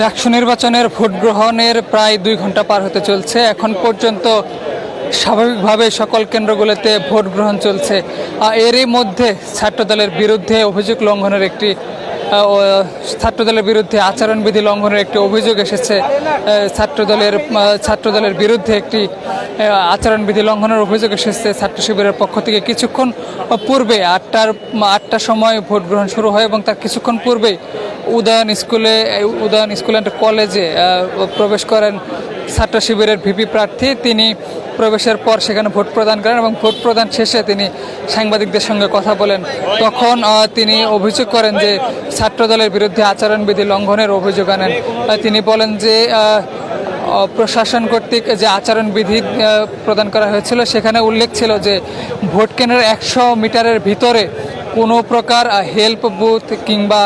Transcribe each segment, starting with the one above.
ডাকসু নির্বাচনের ভোট গ্রহণের প্রায় 2 ঘন্টা পার হতে চলছে। এখন পর্যন্ত স্বাভাবিকভাবে সকল কেন্দ্রগুলোতে ভোট গ্রহণ চলছে। এরই মধ্যে ছাত্রদলের বিরুদ্ধে অভিযোগ লঙ্ঘনের একটি ছাত্রদলের বিরুদ্ধে আচরণবিধি লঙ্ঘনের একটি অভিযোগ এসেছে। ছাত্রদলের বিরুদ্ধে একটি আচরণবিধি লঙ্ঘনের অভিযোগ এসেছে ছাত্র শিবিরের পক্ষ থেকে। কিছুক্ষণ পূর্বে আটটার সময় ভোট গ্রহণ শুরু হয় এবং তার কিছুক্ষণ পূর্বেই উদয়ন স্কুল অ্যান্ড কলেজে প্রবেশ করেন ছাত্র শিবিরের ভিপি প্রার্থী। তিনি প্রবেশের পর সেখানে ভোট প্রদান করেন এবং ভোট প্রদান শেষে তিনি সাংবাদিকদের সঙ্গে কথা বলেন। তখন তিনি অভিযোগ করেন যে ছাত্রদলের বিরুদ্ধে আচরণবিধি লঙ্ঘনের অভিযোগ আনেন। তিনি বলেন যে প্রশাসন কর্তৃক যে আচরণবিধি প্রদান করা হয়েছিল সেখানে উল্লেখ ছিল যে ভোট কেন্দ্রের 100 মিটারের ভিতরে কোনো প্রকার হেল্প বুথ কিংবা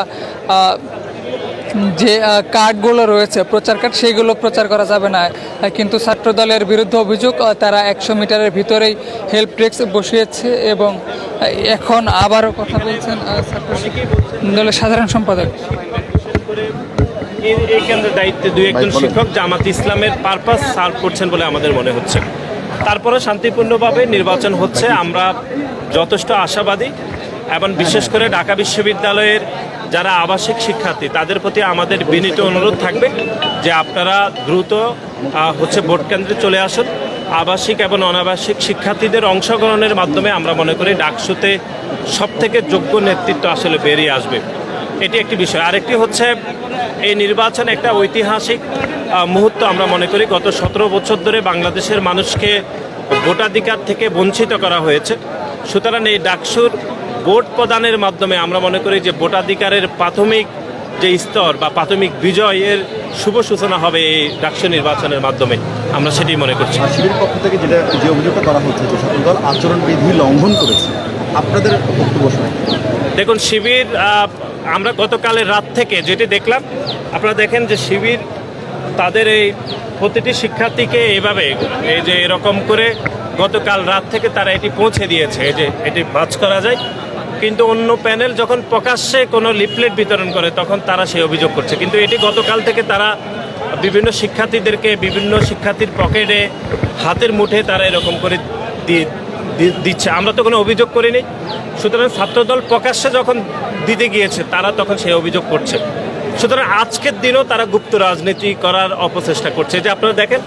যে কার্ডগুলো রয়েছে প্রচার কার্ড সেগুলো প্রচার করা যাবে না। কিন্তু ছাত্রদলের বিরুদ্ধে অভিযোগ তারা 100 মিটারের ভিতরেই হেল্প ডেস্ক বসিয়েছে এবং এখন আবারও কথা বলছেন ছাত্র দলের সাধারণ সম্পাদক। এই কেন্দ্রের দায়িত্বে 2-1 জন শিক্ষক জামাত ইসলামের পারপাস সার্ভ করছেন বলে আমাদের মনে হচ্ছে। তারপরে শান্তিপূর্ণভাবে নির্বাচন হচ্ছে, আমরা যথেষ্ট আশাবাদী এবং বিশেষ করে ঢাকা বিশ্ববিদ্যালয়ের যারা আবাসিক শিক্ষার্থী তাদের প্রতি আমাদের বিনীত অনুরোধ থাকবে যে আপনারা দ্রুত ভোট কেন্দ্রে চলে আসুন। আবাসিক এবং অনাবাসিক শিক্ষার্থীদের অংশগ্রহণের মাধ্যমে আমরা মনে করি ডাকসুতে সবথেকে যোগ্য নেতৃত্ব আসলে বেরিয়ে আসবে। এটি একটি বিষয়। আরেকটি হচ্ছে এই নির্বাচন একটা ঐতিহাসিক মুহূর্ত আমরা মনে করি। গত 17 বছর ধরে বাংলাদেশের মানুষকে ভোটাধিকার থেকে বঞ্চিত করা হয়েছে। সুতরাং এই ডাকসুর ভোট প্রদানের মাধ্যমে আমরা মনে করি যে ভোটাধিকারের প্রাথমিক যে স্তর বা প্রাথমিক বিজয়ের শুভ সূচনা হবে এই ডাকসু নির্বাচনের মাধ্যমে, আমরা সেটাই মনে করছি। শিবিরের পক্ষ থেকে যে অভিযোগটা করা হচ্ছে যে সকল দল আচরণবিধি লঙ্ঘন করেছে, আপনাদের বক্তব্য শুনে। দেখুন, শিবির আমরা গতকালের রাত থেকে যেটি দেখলাম, আপনারা দেখেন যে শিবির তাদের এই প্রতিটি শিক্ষার্থীকে এইভাবে এই যে এরকম করে গতকাল রাত থেকে তারা এটি পৌঁছে দিয়েছে যে এটি ভাঁজ করা যায়। কিন্তু অন্য প্যানেল যখন প্রকাশ্যে কোনো লিফলেট বিতরণ করে তখন তারা সেই অভিযোগ করছে। কিন্তু এটি গতকাল থেকে তারা বিভিন্ন শিক্ষার্থীদেরকে বিভিন্ন শিক্ষার্থীর পকেটে হাতের মুঠে তারা এরকম করে দিচ্ছে। আমরা তো কোনো অভিযোগ করিনি। সুতরাং ছাত্রদল প্রকাশ্যে যখন দিতে গিয়েছে তারা তখন সেই অভিযোগ করছে। সুতরাং আজকের দিনও তারা গুপ্ত রাজনীতি করার অপচেষ্টা করছে। যে আপনারা দেখেন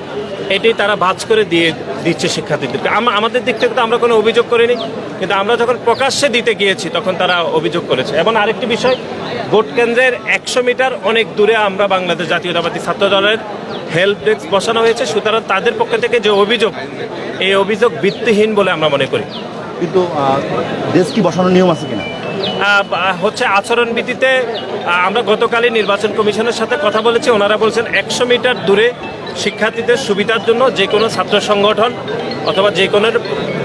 এটি তারা ভাঁজ করে দিচ্ছে শিক্ষার্থীদেরকে। আমাদের দিক থেকে তো আমরা কোনো অভিযোগ করিনি, কিন্তু আমরা যখন প্রকাশ্যে দিতে গিয়েছি তখন তারা অভিযোগ করেছে। এবং আরেকটি বিষয়, ভোট কেন্দ্রের 100 মিটার অনেক দূরে আমরা বাংলাদেশ জাতীয়তাবাদী ছাত্র দলের হেল্প ডেস্ক বসানো হয়েছে। সুতরাং তাদের পক্ষ থেকে যে অভিযোগ, এই অভিযোগ ভিত্তিহীন বলে আমরা মনে করি। কিন্তু ডেস্ক কি বসানোর নিয়ম আছে কিনা হচ্ছে আচরণবিধিতে আমরা গতকালই নির্বাচন কমিশনের সাথে কথা বলেছি। ওনারা বলছেন 100 মিটার দূরে শিক্ষার্থীদের সুবিধার জন্য যে কোনো ছাত্র সংগঠন অথবা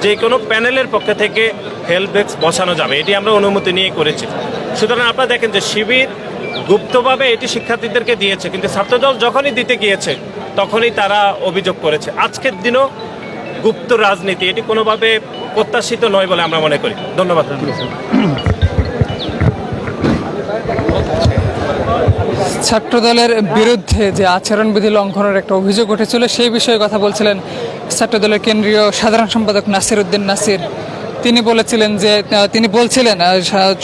যে কোনো প্যানেলের পক্ষ থেকে হেল্প ডেস্ক বসানো যাবে। এটি আমরা অনুমতি নিয়ে করেছি। সুতরাং আপনারা দেখেন যে শিবির গুপ্তভাবে এটি শিক্ষার্থীদেরকে দিয়েছে, কিন্তু ছাত্রদল যখনই দিতে গিয়েছে তখনই তারা অভিযোগ করেছে। আজকের দিনও গুপ্ত রাজনীতি, এটি কোনোভাবে প্রত্যাশিত নয় বলে আমরা মনে করি। ধন্যবাদ। ছাত্রদলের বিরুদ্ধে যে আচরণবিধি লঙ্ঘনের একটা অভিযোগ উঠেছিল সেই বিষয়ে কথা বলছিলেন ছাত্রদলের কেন্দ্রীয় সাধারণ সম্পাদক নাসির উদ্দিন নাসির। তিনি বলছিলেন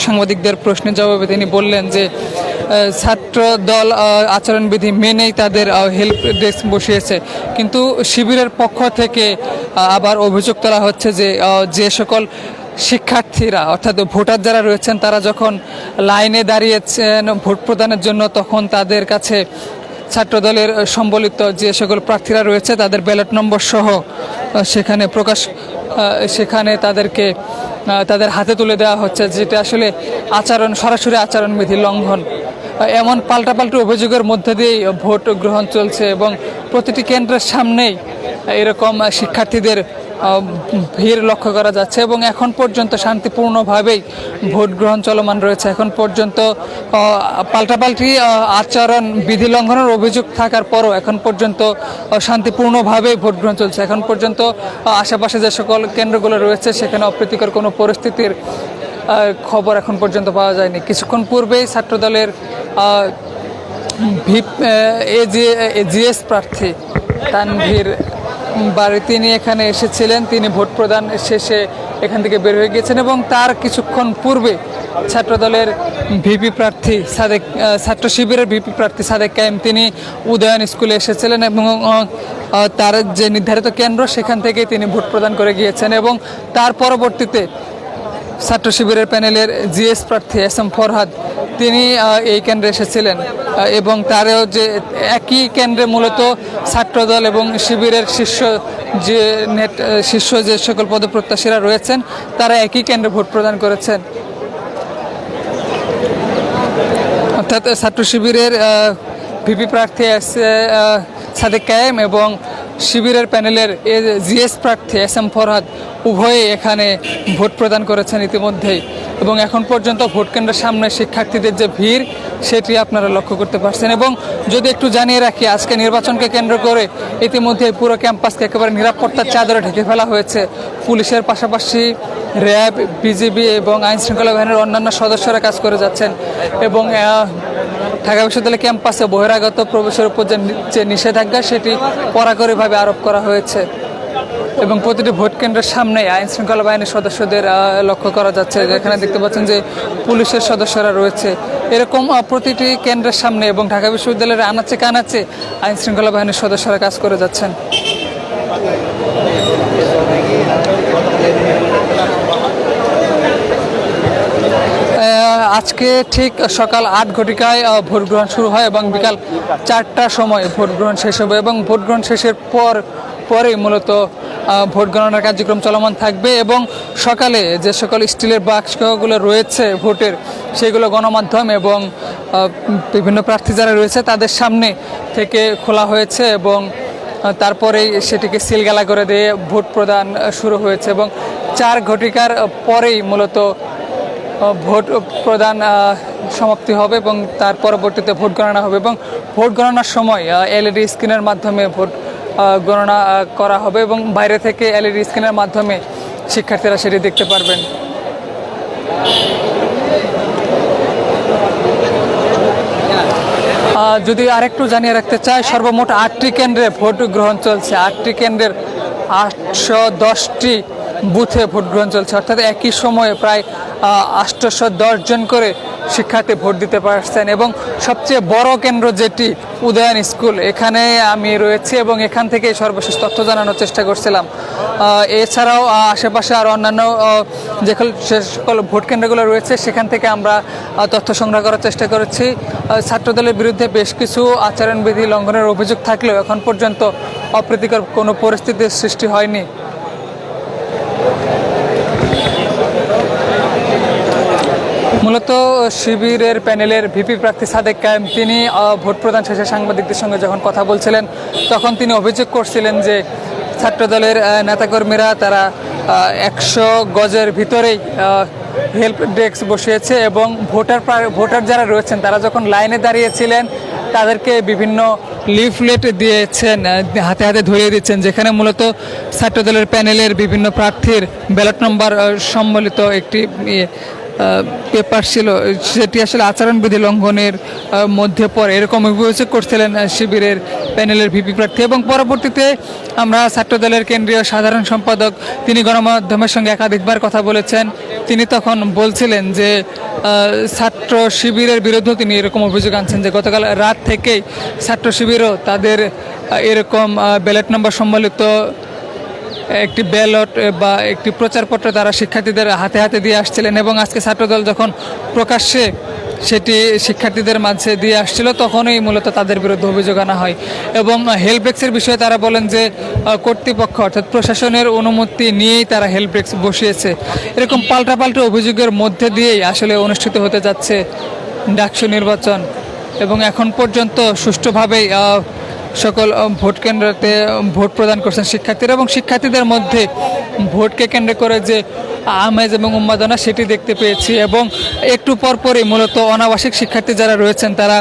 সাংবাদিকদের প্রশ্নের জবাবে তিনি বললেন যে ছাত্রদল আচরণবিধি মেনেই তাদের হেল্প ডেস্ক বসিয়েছে, কিন্তু শিবিরের পক্ষ থেকে আবার অভিযোগ তোলা হচ্ছে যে যে সকল শিক্ষার্থীরা অর্থাৎ ভোটার যারা রয়েছেন তারা যখন লাইনে দাঁড়িয়েছেন ভোট প্রদানের জন্য তখন তাদের কাছে ছাত্রদলের সম্বলিত যে সকল প্রার্থীরা রয়েছে তাদের ব্যালট নম্বর সহ সেখানে তাদেরকে তাদের হাতে তুলে দেওয়া হচ্ছে, যেটা আসলে সরাসরি আচরণবিধি লঙ্ঘন। এমন পাল্টাপাল্টি অভিযোগের মধ্যে দিয়েই ভোট গ্রহণ চলছে এবং প্রতিটি কেন্দ্রের সামনেই এরকম শিক্ষার্থীদের ভিড় লক্ষ্য করা যাচ্ছে এবং এখন পর্যন্ত শান্তিপূর্ণভাবেই ভোট গ্রহণ চলমান রয়েছে। এখন পর্যন্ত পাল্টাপাল্টি আচরণ বিধি লঙ্ঘনের অভিযোগ থাকার পরও এখন পর্যন্ত শান্তিপূর্ণভাবেই ভোট গ্রহণ চলছে। এখন পর্যন্ত আশেপাশে যে সকল কেন্দ্রগুলো রয়েছে সেখানে অপ্রীতিকর কোনো পরিস্থিতির খবর এখন পর্যন্ত পাওয়া যায়নি। কিছুক্ষণ পূর্বেই ছাত্রদলের জিএস প্রার্থী তানভীর বাড়ি তিনি এখানে এসেছিলেন। তিনি ভোট প্রদান শেষে এখান থেকে বের হয়ে গিয়েছেন এবং তার কিছুক্ষণ পূর্বে ছাত্রদলের ভিপি প্রার্থী ছাত্র শিবিরের ভিপি প্রার্থী সাদেক কায়েম তিনি উদয়ন স্কুলে এসেছিলেন এবং তার যে নির্ধারিত কেন্দ্র সেখান থেকে তিনি ভোট প্রদান করে গিয়েছেন এবং তার পরবর্তীতে ছাত্র শিবিরের প্যানেলের জিএস প্রার্থী এস এম ফরহাদ তিনি এই কেন্দ্রে এসেছিলেন এবং তারও যে একই কেন্দ্রে মূলত ছাত্রদল এবং শিবিরের শীর্ষ যে সকল পদপ্রত্যাশীরা রয়েছেন তারা একই কেন্দ্রে ভোট প্রদান করেছেন। অর্থাৎ ছাত্র শিবিরের ভিপি প্রার্থী সাদেক কায়েম এবং শিবিরের প্যানেলের জিএস প্রার্থী এস এম ফরহাদ উভয়ে এখানে ভোট প্রদান করেছেন ইতিমধ্যেই এবং এখন পর্যন্ত ভোট কেন্দ্রের সামনে শিক্ষার্থীদের যে ভিড় সেটি আপনারা লক্ষ্য করতে পারছেন। এবং যদি একটু জানিয়ে রাখি, আজকে নির্বাচনকে কেন্দ্র করে ইতিমধ্যে পুরো ক্যাম্পাসকে একেবারে নিরাপত্তার চাদরে ঢেকে ফেলা হয়েছে। পুলিশের পাশাপাশি র্যাব, বিজিবি এবং আইনশৃঙ্খলা বাহিনীর অন্যান্য সদস্যরা কাজ করে যাচ্ছেন এবং ঢাকা বিশ্ববিদ্যালয় ক্যাম্পাসে বহিরাগত প্রবেশের উপর যে নিষেধাজ্ঞা সেটি কড়াকড়িভাবে আরোপ করা হয়েছে এবং প্রতিটি ভোট কেন্দ্রের সামনে আইনশৃঙ্খলা বাহিনীর সদস্যদের লক্ষ্য করা যাচ্ছে। যেখানে দেখতে পাচ্ছেন যে পুলিশের সদস্যরা রয়েছে। এরকম প্রতিটি কেন্দ্রের সামনে এবং ঢাকা বিশ্ববিদ্যালয়ের আনাচে কানাচে আইনশৃঙ্খলা বাহিনীর সদস্যরা কাজ করে যাচ্ছেন। আজকে ঠিক সকাল 8 ঘটিকায় ভোট গ্রহণ শুরু হয় এবং বিকাল 4টার সময় ভোট গ্রহণ শেষ হবে এবং ভোট গ্রহণ শেষের পরেই মূলত ভোট গণনার কার্যক্রম চলমান থাকবে এবং সকালে যে সকল স্টিলের বাক্সগুলো রয়েছে ভোটের সেগুলো গণমাধ্যম এবং বিভিন্ন প্রার্থী যারা রয়েছে তাদের সামনে থেকে খোলা হয়েছে এবং তারপরেই সেটিকে সিলগালা করে দিয়ে ভোট প্রদান শুরু হয়েছে এবং 4 ঘটিকার পরেই মূলত ভোট প্রদান সমাপ্তি হবে এবং তার পরবর্তীতে ভোট গণনা হবে এবং ভোট গণনার সময় এলইডি স্ক্রিনের মাধ্যমে ভোট গণনা করা হবে এবং বাইরে থেকে এলইডি স্ক্রিনের মাধ্যমে শিক্ষার্থীরা সেটি দেখতে পারবেন। যদি আরেকটু জানিয়ে রাখতে চাই, সর্বমোট 8টি কেন্দ্রে ভোট গ্রহণ চলছে। 8টি কেন্দ্রের 810টি বুথে ভোট গ্রহণ চলছে, অর্থাৎ একই সময়ে প্রায় 810 জন করে শিক্ষার্থী ভোট দিতে পারছেন এবং সবচেয়ে বড় কেন্দ্র যেটি উদয়ন স্কুল, এখানে আমি রয়েছি এবং এখান থেকে সর্বশেষ তথ্য জানানোর চেষ্টা করছিলাম। এছাড়াও আশেপাশে আরও অন্যান্য যে সকল ভোট কেন্দ্রগুলো রয়েছে সেখান থেকে আমরা তথ্য সংগ্রহ করার চেষ্টা করেছি। ছাত্রদলের বিরুদ্ধে বেশ কিছু আচরণবিধি লঙ্ঘনের অভিযোগ থাকলেও এখন পর্যন্ত অপ্রীতিকর কোনো পরিস্থিতির সৃষ্টি হয়নি। মূলত শিবিরের প্যানেলের ভিপি প্রার্থী সাদেক কায়েম তিনি ভোট প্রদান শেষে সাংবাদিকদের সঙ্গে যখন কথা বলছিলেন তখন তিনি অভিযোগ করছিলেন যে ছাত্রদলের নেতাকর্মীরা তারা 100 গজের ভিতরেই হেল্প ডেস্ক বসিয়েছে এবং ভোটার যারা রয়েছেন তারা যখন লাইনে দাঁড়িয়েছিলেন তাদেরকে বিভিন্ন লিফলেট দিয়েছেন, হাতে হাতে ধরিয়ে দিচ্ছেন, যেখানে মূলত ছাত্রদলের প্যানেলের বিভিন্ন প্রার্থীর ব্যালট নম্বর সম্বলিত একটি পেপার ছিল, সেটি আসলে আচরণবিধি লঙ্ঘনের মধ্যে পড়ে এরকম অভিযোগ করছিলেন শিবিরের প্যানেলের ভিপি প্রার্থী। এবং পরবর্তীতে আমরা ছাত্রদলের কেন্দ্রীয় সাধারণ সম্পাদক তিনি গণমাধ্যমের সঙ্গে একাধিকবার কথা বলেছেন। তিনি তখন বলছিলেন যে ছাত্র শিবিরের বিরুদ্ধেও তিনি এরকম অভিযোগ আনছেন যে গতকাল রাত থেকেই ছাত্র শিবিরও তাদের এরকম ব্যালট নম্বর সম্বলিত একটি ব্যালট বা একটি প্রচারপত্র তারা শিক্ষার্থীদের হাতে হাতে দিয়ে আসছিলেন এবং আজকে ছাত্রদল যখন প্রকাশ্যে সেটি শিক্ষার্থীদের মাঝে দিয়ে আসছিল তখনই মূলত তাদের বিরুদ্ধে অভিযোগ আনা হয় এবং হেল্প ডেস্কের বিষয়ে তারা বলেন যে কর্তৃপক্ষ অর্থাৎ প্রশাসনের অনুমতি নিয়েই তারা হেল্প ডেস্ক বসিয়েছে। এরকম পাল্টাপাল্টা অভিযোগের মধ্যে দিয়েই আসলে অনুষ্ঠিত হতে যাচ্ছে ডাকসু নির্বাচন এবং এখন পর্যন্ত সুষ্ঠুভাবেই সকল ভোট কেন্দ্রতে ভোট প্রদান করছেন শিক্ষার্থীরা এবং শিক্ষার্থীদের মধ্যে ভোটকে কেন্দ্র করে যে আমেজ এবং উন্মাদনা সেটি দেখতে পেয়েছি এবং একটু পরপরই মূলত অনাবাসিক শিক্ষার্থী যারা রয়েছেন তারা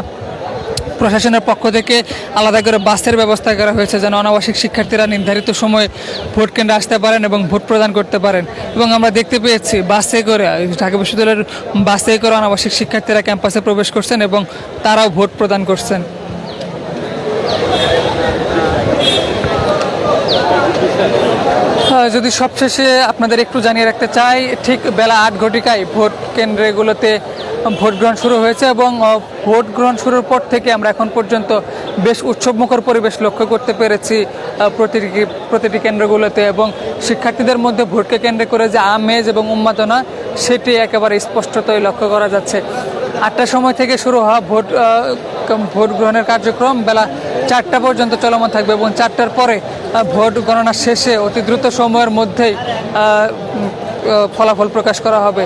প্রশাসনের পক্ষ থেকে আলাদা করে বাসের ব্যবস্থা করা হয়েছে যেন অনাবাসিক শিক্ষার্থীরা নির্ধারিত সময়ে ভোট কেন্দ্রে আসতে পারেন এবং ভোট প্রদান করতে পারেন। এবং আমরা দেখতে পেয়েছি বাসে করে, ঢাকা বিশ্ববিদ্যালয়ের বাসে করে অনাবাসিক শিক্ষার্থীরা ক্যাম্পাসে প্রবেশ করছেন এবং তারাও ভোট প্রদান করছেন। যদি সবশেষে আপনাদের একটু জানিয়ে রাখতে চাই, ঠিক বেলা 8 ঘটিকায় ভোট কেন্দ্রগুলোতে ভোট গ্রহণ শুরু হয়েছে এবং ভোট গ্রহণ শুরুর পর থেকে আমরা এখন পর্যন্ত বেশ উৎসবমুখর পরিবেশ লক্ষ্য করতে পেরেছি প্রতিটি কেন্দ্রগুলোতে, এবং শিক্ষার্থীদের মধ্যে ভোটকে কেন্দ্র করে যে আমেজ এবং উন্মাদনা সেটি একেবারে স্পষ্টতই লক্ষ্য করা যাচ্ছে। 8টার সময় থেকে শুরু হওয়া ভোট গ্রহণের কার্যক্রম বেলা 4টা পর্যন্ত চলমান থাকবে এবং 4টার পরে ভোট গণনা শেষে অতি দ্রুত সময়ের মধ্যেই ফলাফল প্রকাশ করা হবে।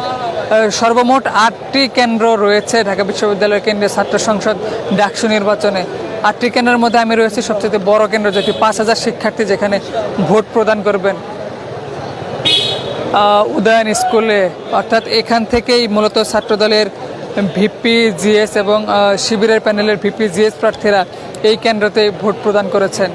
সর্বমোট 8টি কেন্দ্র রয়েছে ঢাকা বিশ্ববিদ্যালয়ের কেন্দ্রীয় ছাত্র সংসদ ডাকসু নির্বাচনে। 8টি কেন্দ্রের মধ্যে আমি রয়েছি সবচেয়ে বড় কেন্দ্র, যেটি 5000 শিক্ষার্থী যেখানে ভোট প্রদান করবেন উদয়ন স্কুলে। অর্থাৎ এখান থেকেই মূলত ছাত্রদলের ভিপি জিএস এবং শিবিরের প্যানেলের ভিপি জিএস প্রার্থীরা এই কেন্দ্রতে ভোট প্রদান করেছেন।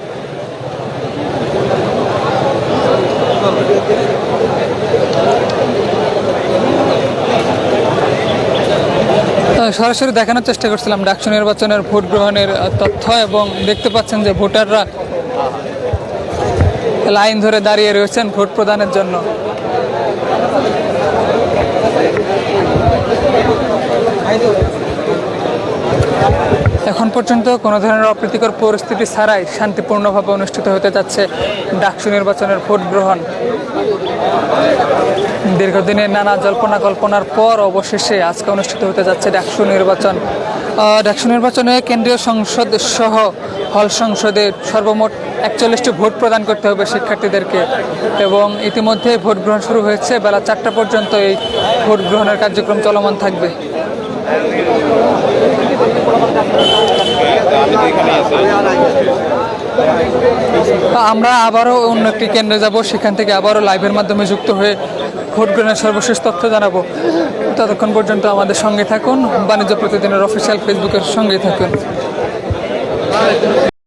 সরাসরি দেখানোর চেষ্টা করছিলাম ডাকসু নির্বাচনের ভোট গ্রহণের তথ্য, এবং দেখতে পাচ্ছেন যে ভোটাররা লাইন ধরে দাঁড়িয়ে রয়েছেন ভোট প্রদানের জন্য। এখন পর্যন্ত কোনো ধরনের অপ্রীতিকর পরিস্থিতি ছাড়াই শান্তিপূর্ণভাবে অনুষ্ঠিত হতে যাচ্ছে ডাকসু নির্বাচনের ভোট গ্রহণ। দীর্ঘদিনের নানা জল্পনা কল্পনার পর অবশেষে আজকে অনুষ্ঠিত হতে যাচ্ছে ডাকসু নির্বাচন। ডাকসু নির্বাচনে কেন্দ্রীয় সংসদ সহ হল সংসদে সর্বমোট 41টি ভোট প্রদান করতে হবে শিক্ষার্থীদেরকে, এবং ইতিমধ্যে ভোট গ্রহণ শুরু হয়েছে। বেলা 4টা পর্যন্ত এই ভোট গ্রহণের কার্যক্রম চলমান থাকবে। আমরা আবারও অন্য একটি কেন্দ্রে যাব, সেখান থেকে আবারও লাইভের মাধ্যমে যুক্ত হয়ে ভোট গ্রহণের সর্বশেষ তথ্য জানাবো। ততক্ষণ পর্যন্ত আমাদের সঙ্গে থাকুন, বাণিজ্য প্রতিদিনের অফিসিয়াল ফেসবুকের সঙ্গেই থাকুন।